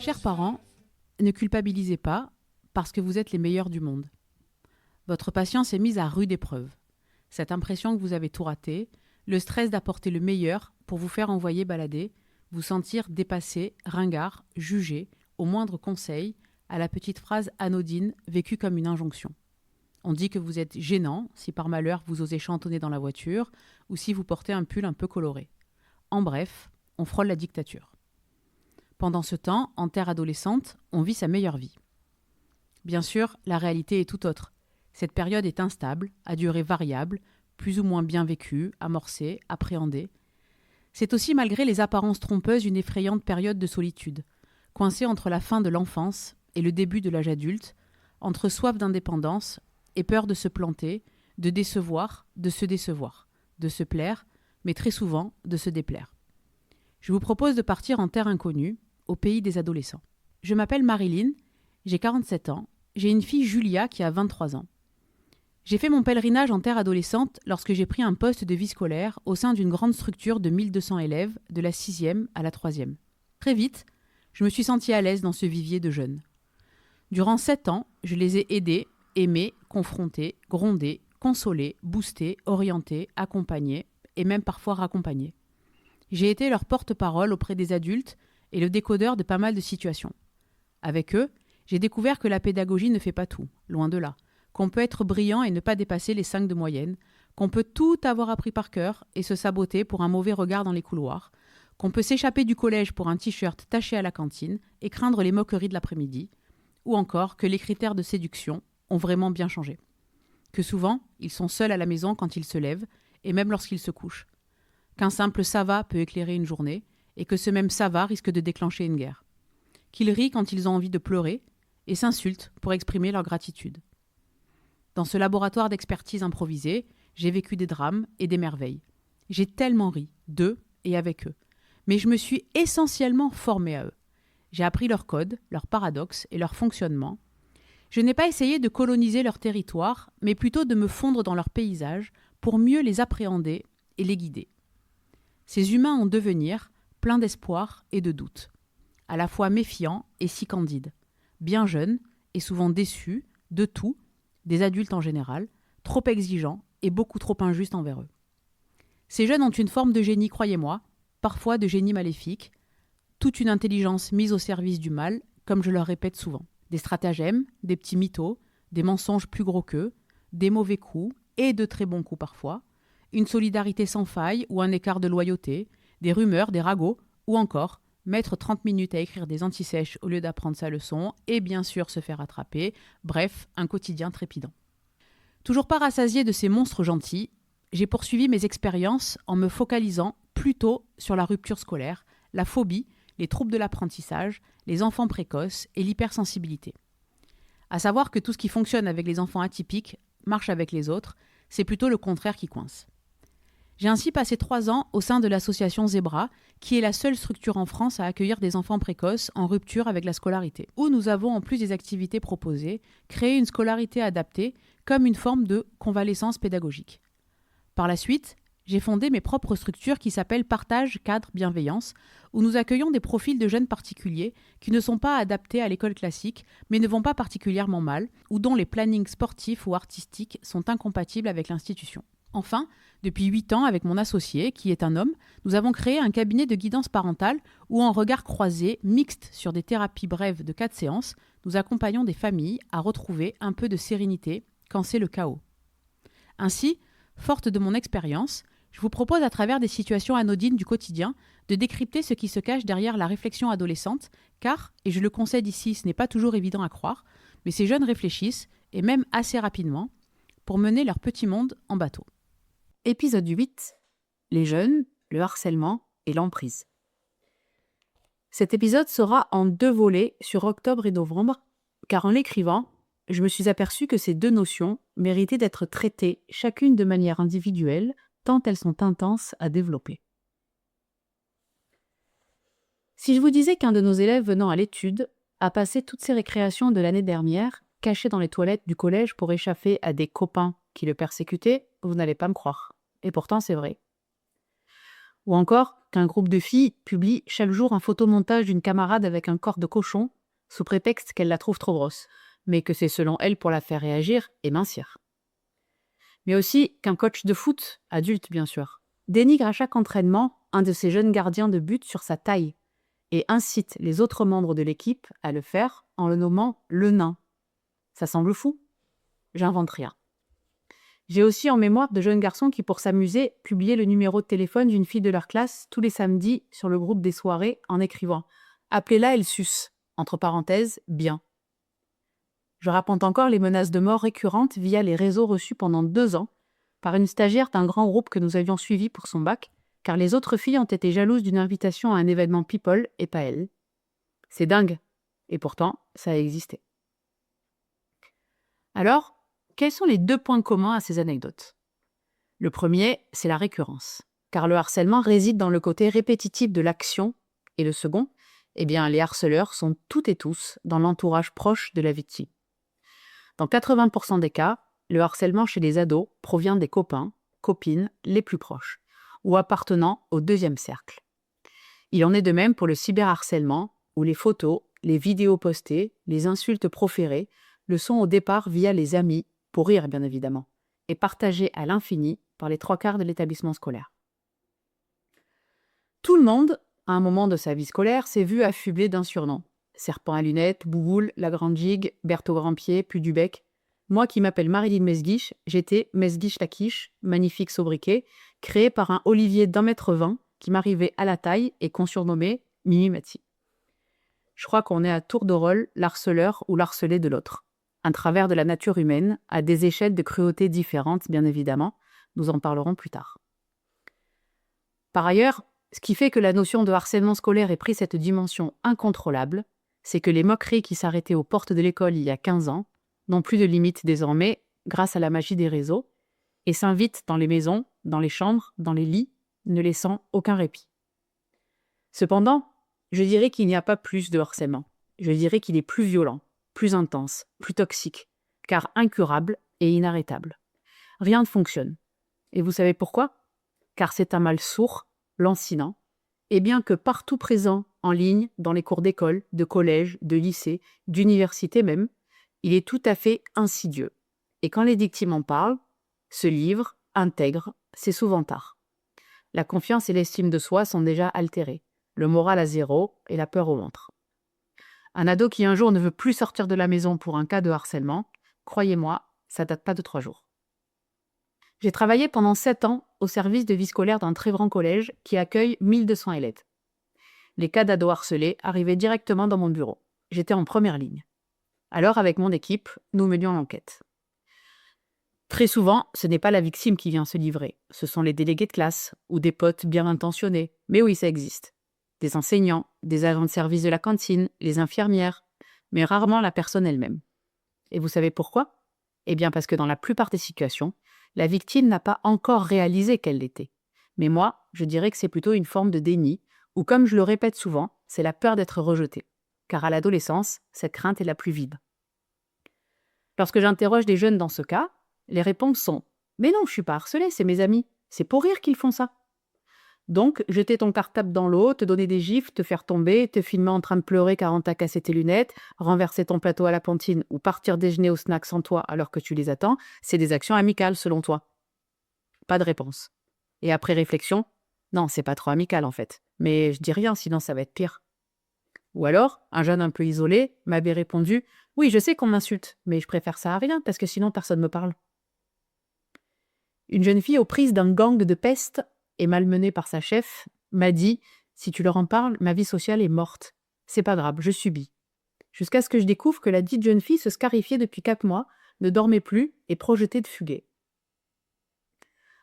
Chers parents, ne culpabilisez pas parce que vous êtes les meilleurs du monde. Votre patience est mise à rude épreuve. Cette impression que vous avez tout raté, le stress d'apporter le meilleur pour vous faire envoyer balader, vous sentir dépassé, ringard, jugé, au moindre conseil, à la petite phrase anodine vécue comme une injonction. On dit que vous êtes gênant si par malheur vous osez chantonner dans la voiture ou si vous portez un pull un peu coloré. En bref, on frôle la dictature. Pendant ce temps, en terre adolescente, on vit sa meilleure vie. Bien sûr, la réalité est tout autre. Cette période est instable, à durée variable, plus ou moins bien vécue, amorcée, appréhendée. C'est aussi malgré les apparences trompeuses une effrayante période de solitude, coincée entre la fin de l'enfance et le début de l'âge adulte, entre soif d'indépendance et peur de se planter, de décevoir, de se décevoir, de se plaire, mais très souvent de se déplaire. Je vous propose de partir en terre inconnue, au pays des adolescents. Je m'appelle Marilyn, j'ai 47 ans, j'ai une fille Julia qui a 23 ans. J'ai fait mon pèlerinage en terre adolescente lorsque j'ai pris un poste de vie scolaire au sein d'une grande structure de 1200 élèves de la 6e à la 3e. Très vite, je me suis sentie à l'aise dans ce vivier de jeunes. Durant 7 ans, je les ai aidés, aimés, confrontés, grondés, consolés, boostés, orientés, accompagnés et même parfois raccompagnés. J'ai été leur porte-parole auprès des adultes et le décodeur de pas mal de situations. Avec eux, j'ai découvert que la pédagogie ne fait pas tout, loin de là, qu'on peut être brillant et ne pas dépasser les 5 de moyenne, qu'on peut tout avoir appris par cœur et se saboter pour un mauvais regard dans les couloirs, qu'on peut s'échapper du collège pour un t-shirt taché à la cantine et craindre les moqueries de l'après-midi, ou encore que les critères de séduction ont vraiment bien changé. Que souvent, ils sont seuls à la maison quand ils se lèvent et même lorsqu'ils se couchent. Qu'un simple « ça va » peut éclairer une journée et que ce même « ça va » risque de déclencher une guerre. Qu'ils rient quand ils ont envie de pleurer et s'insultent pour exprimer leur gratitude. Dans ce laboratoire d'expertise improvisé, j'ai vécu des drames et des merveilles. J'ai tellement ri, d'eux et avec eux. Mais je me suis essentiellement formée à eux. J'ai appris leurs codes, leurs paradoxes et leur fonctionnement. Je n'ai pas essayé de coloniser leur territoire, mais plutôt de me fondre dans leur paysage pour mieux les appréhender et les guider. Ces humains en devenir, pleins d'espoir et de doutes, à la fois méfiants et si candides, bien jeunes et souvent déçus de tout, des adultes en général, trop exigeants et beaucoup trop injustes envers eux. Ces jeunes ont une forme de génie, croyez-moi, parfois de génie maléfique, toute une intelligence mise au service du mal, comme je leur répète souvent. Des stratagèmes, des petits mythos, des mensonges plus gros qu'eux, des mauvais coups et de très bons coups parfois, une solidarité sans faille ou un écart de loyauté, des rumeurs, des ragots, ou encore mettre 30 minutes à écrire des antisèches au lieu d'apprendre sa leçon et bien sûr se faire attraper, bref, un quotidien trépidant. Toujours pas rassasié de ces monstres gentils, j'ai poursuivi mes expériences en me focalisant plutôt sur la rupture scolaire, la phobie, les troubles de l'apprentissage, les enfants précoces et l'hypersensibilité. À savoir que tout ce qui fonctionne avec les enfants atypiques marche avec les autres, c'est plutôt le contraire qui coince. J'ai ainsi passé 3 ans au sein de l'association Zebra, qui est la seule structure en France à accueillir des enfants précoces en rupture avec la scolarité, où nous avons, en plus des activités proposées, créé une scolarité adaptée comme une forme de convalescence pédagogique. Par la suite, j'ai fondé mes propres structures qui s'appellent Partage, Cadre, Bienveillance, où nous accueillons des profils de jeunes particuliers qui ne sont pas adaptés à l'école classique, mais ne vont pas particulièrement mal, ou dont les plannings sportifs ou artistiques sont incompatibles avec l'institution. Enfin, depuis 8 ans, avec mon associé, qui est un homme, nous avons créé un cabinet de guidance parentale où, en regard croisé, mixte sur des thérapies brèves de 4 séances, nous accompagnons des familles à retrouver un peu de sérénité quand c'est le chaos. Ainsi, forte de mon expérience, je vous propose à travers des situations anodines du quotidien de décrypter ce qui se cache derrière la réflexion adolescente, car, et je le concède ici, ce n'est pas toujours évident à croire, mais ces jeunes réfléchissent, et même assez rapidement, pour mener leur petit monde en bateau. Épisode 8. Les jeunes, le harcèlement et l'emprise. Cet épisode sera en 2 volets sur octobre et novembre, car en l'écrivant, je me suis aperçue que ces 2 notions méritaient d'être traitées chacune de manière individuelle, tant elles sont intenses à développer. Si je vous disais qu'un de nos élèves venant à l'étude a passé toutes ses récréations de l'année dernière caché dans les toilettes du collège pour échapper à des copains qui le persécutaient, vous n'allez pas me croire. Et pourtant, c'est vrai. Ou encore qu'un groupe de filles publie chaque jour un photomontage d'une camarade avec un corps de cochon sous prétexte qu'elle la trouve trop grosse, mais que c'est selon elle pour la faire réagir et mincir. Mais aussi qu'un coach de foot, adulte bien sûr, dénigre à chaque entraînement un de ses jeunes gardiens de but sur sa taille et incite les autres membres de l'équipe à le faire en le nommant le nain. Ça semble fou? J'invente rien. J'ai aussi en mémoire de jeunes garçons qui, pour s'amuser, publiaient le numéro de téléphone d'une fille de leur classe tous les samedis sur le groupe des soirées en écrivant « Appelez-la, elle suce », entre parenthèses, bien. Je raconte encore les menaces de mort récurrentes via les réseaux reçus pendant 2 ans par une stagiaire d'un grand groupe que nous avions suivi pour son bac, car les autres filles ont été jalouses d'une invitation à un événement people et pas elle. C'est dingue. Et pourtant, ça a existé. Alors, quels sont les 2 points communs à ces anecdotes? Le premier, c'est la récurrence, car le harcèlement réside dans le côté répétitif de l'action, et le second, les harceleurs sont toutes et tous dans l'entourage proche de la victime. Dans 80% des cas, le harcèlement chez les ados provient des copains, copines les plus proches, ou appartenant au deuxième cercle. Il en est de même pour le cyberharcèlement, où les photos, les vidéos postées, les insultes proférées le sont au départ via les amis, pour rire bien évidemment, et partagées à l'infini par les 3/4 de l'établissement scolaire. Tout le monde, à un moment de sa vie scolaire, s'est vu affublé d'un surnom. Serpent à lunettes, Bouboule, la grande gigue, Berthe au grand pied, puis du bec. Moi qui m'appelle Marilyn Mesguich, j'étais Mesguich la quiche, magnifique sobriquet, créé par un Olivier d'1,20 m qui m'arrivait à la taille et qu'on surnommait Mimi Mati. Je crois qu'on est à tour de rôle l'harceleur ou l'harcelé de l'autre. Un travers de la nature humaine, à des échelles de cruauté différentes, bien évidemment. Nous en parlerons plus tard. Par ailleurs, ce qui fait que la notion de harcèlement scolaire ait pris cette dimension incontrôlable, c'est que les moqueries qui s'arrêtaient aux portes de l'école il y a 15 ans n'ont plus de limite désormais grâce à la magie des réseaux et s'invitent dans les maisons, dans les chambres, dans les lits, ne laissant aucun répit. Cependant, je dirais qu'il n'y a pas plus de harcèlement. Je dirais qu'il est plus violent, plus intense, plus toxique, car incurable et inarrêtable. Rien ne fonctionne. Et vous savez pourquoi? Car c'est un mal sourd, lancinant, et bien que partout présent, en ligne, dans les cours d'école, de collège, de lycée, d'université même, il est tout à fait insidieux. Et quand les victimes en parlent, se livrent, intègrent, c'est souvent tard. La confiance et l'estime de soi sont déjà altérées, le moral à zéro et la peur au ventre. Un ado qui un jour ne veut plus sortir de la maison pour un cas de harcèlement, croyez-moi, ça date pas de 3 jours. J'ai travaillé pendant 7 ans au service de vie scolaire d'un très grand collège qui accueille 1200 élèves. Les cas d'ados harcelés arrivaient directement dans mon bureau. J'étais en première ligne. Alors, avec mon équipe, nous menions l'enquête. Très souvent, ce n'est pas la victime qui vient se livrer. Ce sont les délégués de classe ou des potes bien intentionnés. Mais oui, ça existe. Des enseignants, des agents de service de la cantine, les infirmières, mais rarement la personne elle-même. Et vous savez pourquoi? Eh bien parce que dans la plupart des situations, la victime n'a pas encore réalisé qu'elle l'était. Mais moi, je dirais que c'est plutôt une forme de déni, ou comme je le répète souvent, c'est la peur d'être rejeté. Car à l'adolescence, cette crainte est la plus vive. Lorsque j'interroge des jeunes dans ce cas, les réponses sont « Mais non, je suis pas harcelé, c'est mes amis. C'est pour rire qu'ils font ça. » Donc, jeter ton cartable dans l'eau, te donner des gifles, te faire tomber, te filmer en train de pleurer car on t'a cassé tes lunettes, renverser ton plateau à la cantine ou partir déjeuner au snack sans toi alors que tu les attends, c'est des actions amicales selon toi. Pas de réponse. Et après réflexion, non, c'est pas trop amical en fait. Mais je dis rien, sinon ça va être pire. Ou alors, un jeune un peu isolé m'avait répondu « Oui, je sais qu'on m'insulte, mais je préfère ça à rien parce que sinon personne me parle. » Une jeune fille aux prises d'un gang de peste et malmenée par sa chef m'a dit « Si tu leur en parles, ma vie sociale est morte. C'est pas grave, je subis. » Jusqu'à ce que je découvre que la dite jeune fille se scarifiait depuis 4 mois, ne dormait plus et projetait de fuguer.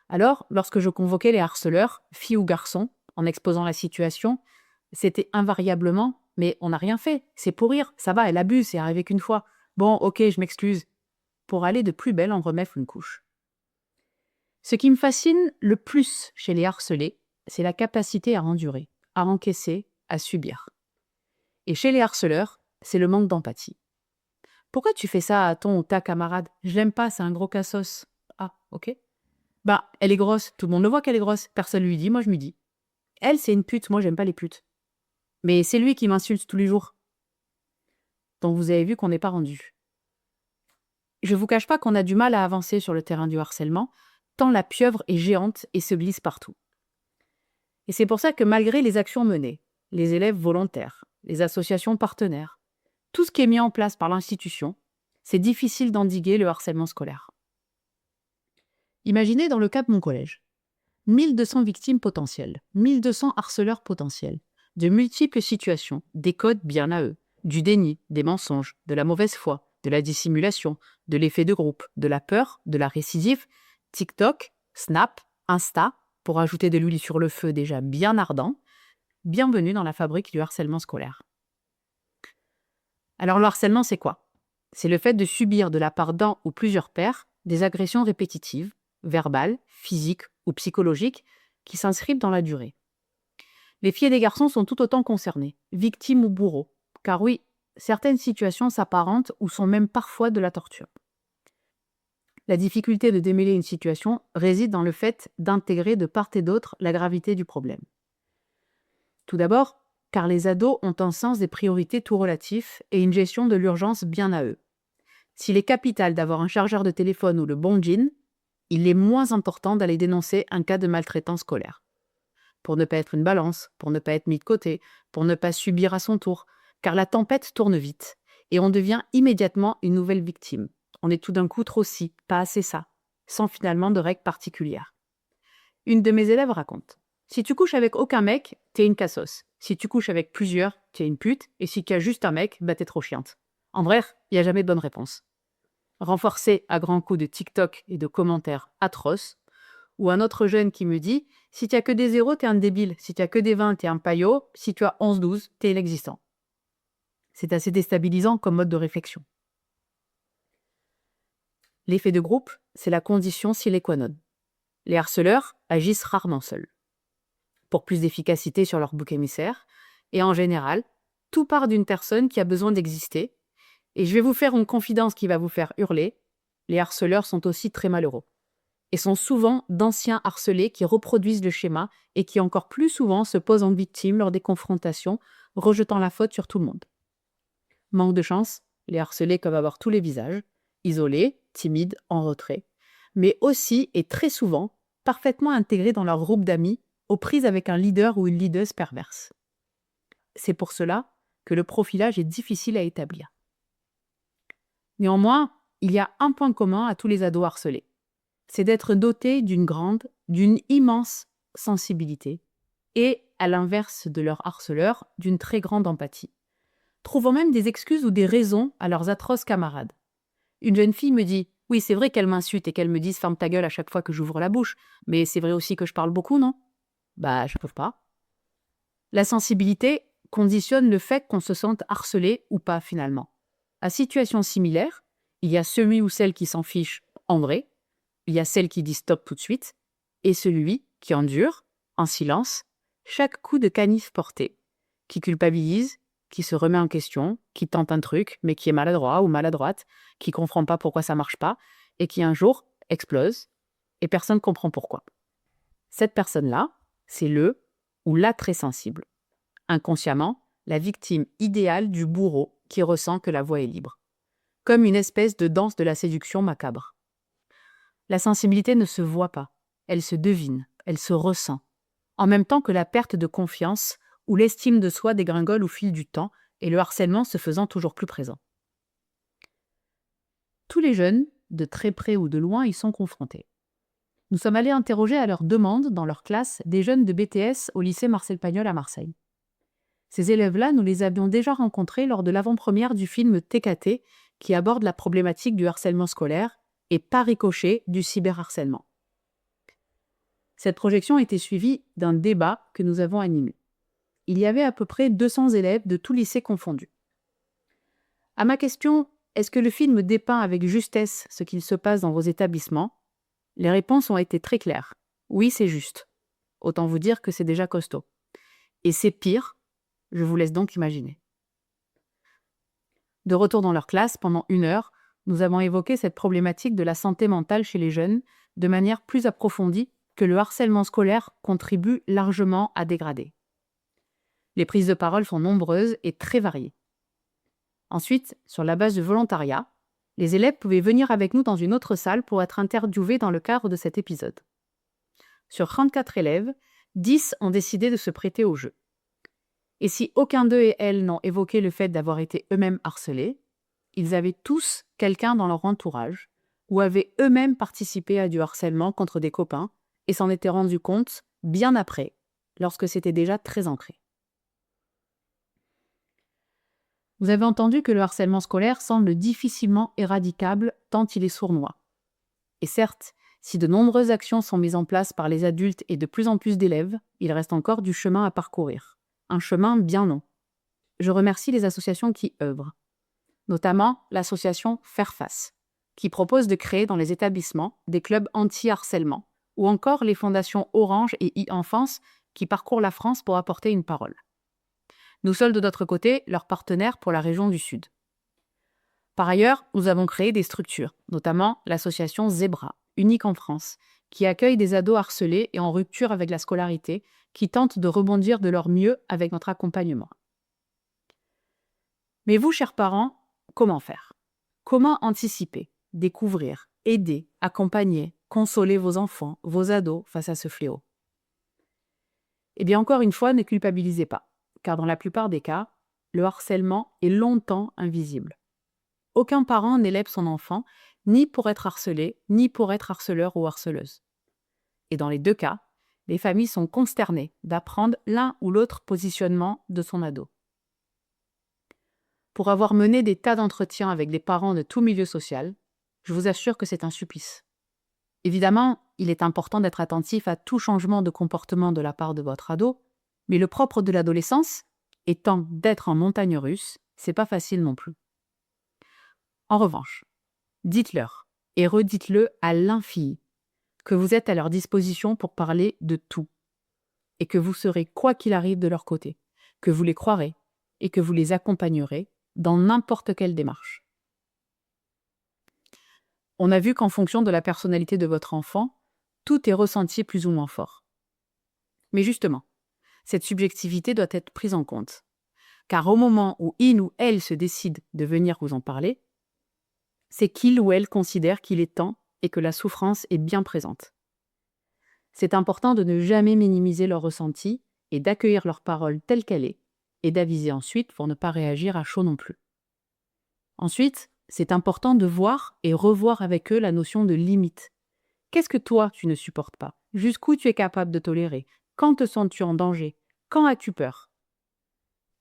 Alors, lorsque je convoquais les harceleurs, filles ou garçons, en exposant la situation, c'était invariablement « Mais on n'a rien fait, c'est pour rire, ça va, elle abuse, c'est arrivé qu'une fois. Bon, ok, je m'excuse. » Pour aller de plus belle en remettre une couche. Ce qui me fascine le plus chez les harcelés, c'est la capacité à endurer, à encaisser, à subir. Et chez les harceleurs, c'est le manque d'empathie. Pourquoi tu fais ça à ton ou ta camarade? Je l'aime pas, c'est un gros cassos. Ah, ok. Bah, elle est grosse, tout le monde le voit qu'elle est grosse, personne lui dit, moi je me dis. Elle, c'est une pute, moi j'aime pas les putes. Mais c'est lui qui m'insulte tous les jours. Donc vous avez vu qu'on n'est pas rendu. Je vous cache pas qu'on a du mal à avancer sur le terrain du harcèlement, tant la pieuvre est géante et se glisse partout. Et c'est pour ça que malgré les actions menées, les élèves volontaires, les associations partenaires, tout ce qui est mis en place par l'institution, c'est difficile d'endiguer le harcèlement scolaire. Imaginez dans le cas de mon collège. 1200 victimes potentielles, 1200 harceleurs potentiels, de multiples situations, des codes bien à eux, du déni, des mensonges, de la mauvaise foi, de la dissimulation, de l'effet de groupe, de la peur, de la récidive, TikTok, Snap, Insta, pour ajouter de l'huile sur le feu déjà bien ardent. Bienvenue dans la fabrique du harcèlement scolaire. Alors le harcèlement, c'est quoi? C'est le fait de subir de la part d'un ou plusieurs pairs des agressions répétitives, verbales, physiques ou psychologiques, qui s'inscrivent dans la durée. Les filles et les garçons sont tout autant concernés, victimes ou bourreaux, car oui, certaines situations s'apparentent ou sont même parfois de la torture. La difficulté de démêler une situation réside dans le fait d'intégrer de part et d'autre la gravité du problème. Tout d'abord, car les ados ont un sens des priorités tout relatif et une gestion de l'urgence bien à eux. S'il est capital d'avoir un chargeur de téléphone ou le bon jean, il est moins important d'aller dénoncer un cas de maltraitance scolaire. Pour ne pas être une balance, pour ne pas être mis de côté, pour ne pas subir à son tour, car la tempête tourne vite et on devient immédiatement une nouvelle victime. On est tout d'un coup trop ci, pas assez ça, sans finalement de règles particulières. Une de mes élèves raconte: si tu couches avec aucun mec, t'es une cassos. Si tu couches avec plusieurs, t'es une pute. Et si tu as juste un mec, bah t'es trop chiante. En bref, il n'y a jamais de bonne réponse. Renforcé à grands coups de TikTok et de commentaires atroces, ou un autre jeune qui me dit: si tu as que des zéros, t'es un débile. Si tu as que des 20, t'es un paillot. Si tu as 11-12, t'es inexistant. C'est assez déstabilisant comme mode de réflexion. L'effet de groupe, c'est la condition sine qua non. Les harceleurs agissent rarement seuls. Pour plus d'efficacité sur leur bouc émissaire, et en général, tout part d'une personne qui a besoin d'exister. Et je vais vous faire une confidence qui va vous faire hurler: les harceleurs sont aussi très malheureux. Et sont souvent d'anciens harcelés qui reproduisent le schéma et qui encore plus souvent se posent en victime lors des confrontations, rejetant la faute sur tout le monde. Manque de chance, les harcelés peuvent avoir tous les visages, isolés, timides, en retrait, mais aussi et très souvent parfaitement intégrés dans leur groupe d'amis, aux prises avec un leader ou une leaduse perverse. C'est pour cela que le profilage est difficile à établir. Néanmoins, il y a un point commun à tous les ados harcelés: c'est d'être dotés d'une immense sensibilité et, à l'inverse de leurs harceleurs, d'une très grande empathie, trouvant même des excuses ou des raisons à leurs atroces camarades. Une jeune fille me dit: oui, c'est vrai qu'elle m'insulte et qu'elle me dise ferme ta gueule à chaque fois que j'ouvre la bouche, mais c'est vrai aussi que je parle beaucoup, non? Bah, je peux pas. La sensibilité conditionne le fait qu'on se sente harcelé ou pas finalement. À situation similaire, il y a celui ou celle qui s'en fiche en vrai, il y a celle qui dit stop tout de suite, et celui qui endure, en silence, chaque coup de canif porté, qui culpabilise, qui se remet en question, qui tente un truc, mais qui est maladroit ou maladroite, qui comprend pas pourquoi ça marche pas, et qui un jour explose, et personne ne comprend pourquoi. Cette personne-là, c'est le ou la très sensible. Inconsciemment, la victime idéale du bourreau qui ressent que la voie est libre. Comme une espèce de danse de la séduction macabre. La sensibilité ne se voit pas, elle se devine, elle se ressent, en même temps que la perte de confiance ou l'estime de soi dégringole au fil du temps et le harcèlement se faisant toujours plus présent. Tous les jeunes, de très près ou de loin, y sont confrontés. Nous sommes allés interroger à leur demande, dans leur classe, des jeunes de BTS au lycée Marcel Pagnol à Marseille. Ces élèves-là, nous les avions déjà rencontrés lors de l'avant-première du film TKT, qui aborde la problématique du harcèlement scolaire et par ricochet du cyberharcèlement. Cette projection était suivie d'un débat que nous avons animé. Il y avait à peu près 200 élèves de tous lycées confondus. À ma question « Est-ce que le film dépeint avec justesse ce qu'il se passe dans vos établissements ?», les réponses ont été très claires. Oui, c'est juste. Autant vous dire que c'est déjà costaud. Et c'est pire, je vous laisse donc imaginer. De retour dans leur classe, pendant 1 heure, nous avons évoqué cette problématique de la santé mentale chez les jeunes de manière plus approfondie que le harcèlement scolaire contribue largement à dégrader. Les prises de parole sont nombreuses et très variées. Ensuite, sur la base du volontariat, les élèves pouvaient venir avec nous dans une autre salle pour être interviewés dans le cadre de cet épisode. Sur 34 élèves, 10 ont décidé de se prêter au jeu. Et si aucun d'eux et elles n'ont évoqué le fait d'avoir été eux-mêmes harcelés, ils avaient tous quelqu'un dans leur entourage ou avaient eux-mêmes participé à du harcèlement contre des copains et s'en étaient rendus compte bien après, lorsque c'était déjà très ancré. Vous avez entendu que le harcèlement scolaire semble difficilement éradicable tant il est sournois. Et certes, si de nombreuses actions sont mises en place par les adultes et de plus en plus d'élèves, il reste encore du chemin à parcourir. Un chemin bien long. Je remercie les associations qui œuvrent, notamment l'association Faire Face, qui propose de créer dans les établissements des clubs anti-harcèlement, ou encore les fondations Orange et e-Enfance qui parcourent la France pour apporter une parole. Nous sommes de notre côté leurs partenaires pour la région du Sud. Par ailleurs, nous avons créé des structures, notamment l'association Zebra, unique en France, qui accueille des ados harcelés et en rupture avec la scolarité, qui tentent de rebondir de leur mieux avec notre accompagnement. Mais vous, chers parents, comment faire? Comment anticiper, découvrir, aider, accompagner, consoler vos enfants, vos ados face à ce fléau? Eh bien, encore une fois, ne culpabilisez pas, car dans la plupart des cas, le harcèlement est longtemps invisible. Aucun parent n'élève son enfant ni pour être harcelé, ni pour être harceleur ou harceleuse. Et dans les deux cas, les familles sont consternées d'apprendre l'un ou l'autre positionnement de son ado. Pour avoir mené des tas d'entretiens avec des parents de tout milieu social, je vous assure que c'est un supplice. Évidemment, il est important d'être attentif à tout changement de comportement de la part de votre ado, mais le propre de l'adolescence étant d'être en montagne russe, c'est pas facile non plus. En revanche, dites-leur, et redites-le à l'infini, que vous êtes à leur disposition pour parler de tout, et que vous serez quoi qu'il arrive de leur côté, que vous les croirez, et que vous les accompagnerez dans n'importe quelle démarche. On a vu qu'en fonction de la personnalité de votre enfant, tout est ressenti plus ou moins fort. Mais justement, cette subjectivité doit être prise en compte, car au moment où il ou elle se décide de venir vous en parler, c'est qu'il ou elle considère qu'il est temps et que la souffrance est bien présente. C'est important de ne jamais minimiser leur ressenti et d'accueillir leur parole telle qu'elle est, et d'aviser ensuite pour ne pas réagir à chaud non plus. Ensuite, c'est important de voir et revoir avec eux la notion de limite. Qu'est-ce que toi, tu ne supportes pas? Jusqu'où tu es capable de tolérer? Quand te sens-tu en danger? Quand as-tu peur?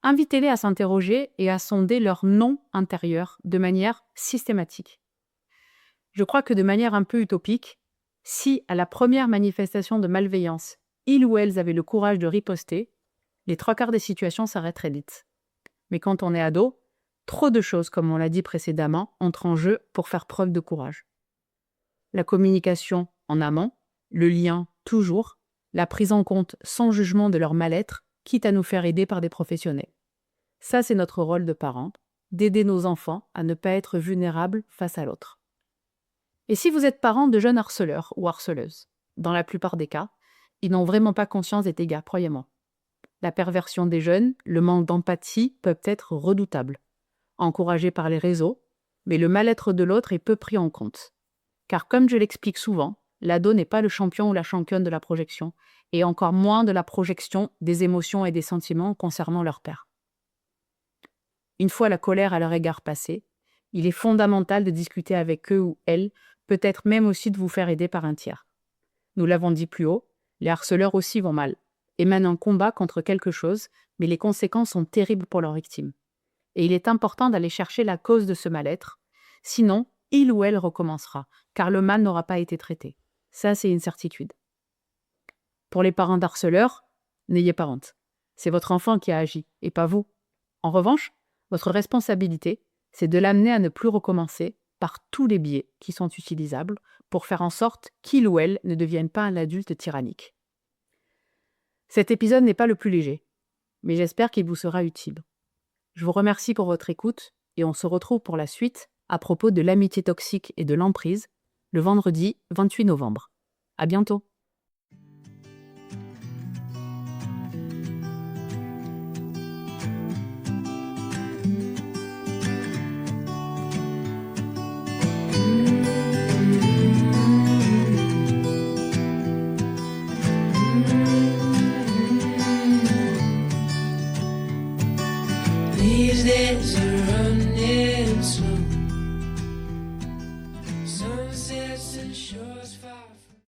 Invitez-les à s'interroger et à sonder leur non intérieur de manière systématique. Je crois que de manière un peu utopique, si à la première manifestation de malveillance, ils ou elles avaient le courage de riposter, les 3/4 des situations s'arrêteraient vite. Mais quand on est ado, trop de choses, comme on l'a dit précédemment, entrent en jeu pour faire preuve de courage. La communication en amont, le lien toujours, la prise en compte sans jugement de leur mal-être, quitte à nous faire aider par des professionnels. Ça, c'est notre rôle de parents, d'aider nos enfants à ne pas être vulnérables face à l'autre. Et si vous êtes parent de jeunes harceleurs ou harceleuses, dans la plupart des cas, ils n'ont vraiment pas conscience des dégâts, croyez-moi. La perversion des jeunes, le manque d'empathie peuvent être redoutables, encouragés par les réseaux, mais le mal-être de l'autre est peu pris en compte. Car comme je l'explique souvent, l'ado n'est pas le champion ou la championne de la projection, et encore moins de la projection des émotions et des sentiments concernant leur père. Une fois la colère à leur égard passée, il est fondamental de discuter avec eux ou elles, peut-être même aussi de vous faire aider par un tiers. Nous l'avons dit plus haut, les harceleurs aussi vont mal, et mènent un combat contre quelque chose, mais les conséquences sont terribles pour leurs victimes. Et il est important d'aller chercher la cause de ce mal-être, sinon il ou elle recommencera, car le mal n'aura pas été traité. Ça, c'est une certitude. Pour les parents d'harceleurs, n'ayez pas honte. C'est votre enfant qui a agi, et pas vous. En revanche, votre responsabilité, c'est de l'amener à ne plus recommencer par tous les biais qui sont utilisables pour faire en sorte qu'il ou elle ne devienne pas un adulte tyrannique. Cet épisode n'est pas le plus léger, mais j'espère qu'il vous sera utile. Je vous remercie pour votre écoute et on se retrouve pour la suite à propos de l'amitié toxique et de l'emprise le vendredi 28 novembre. À bientôt. les yeux.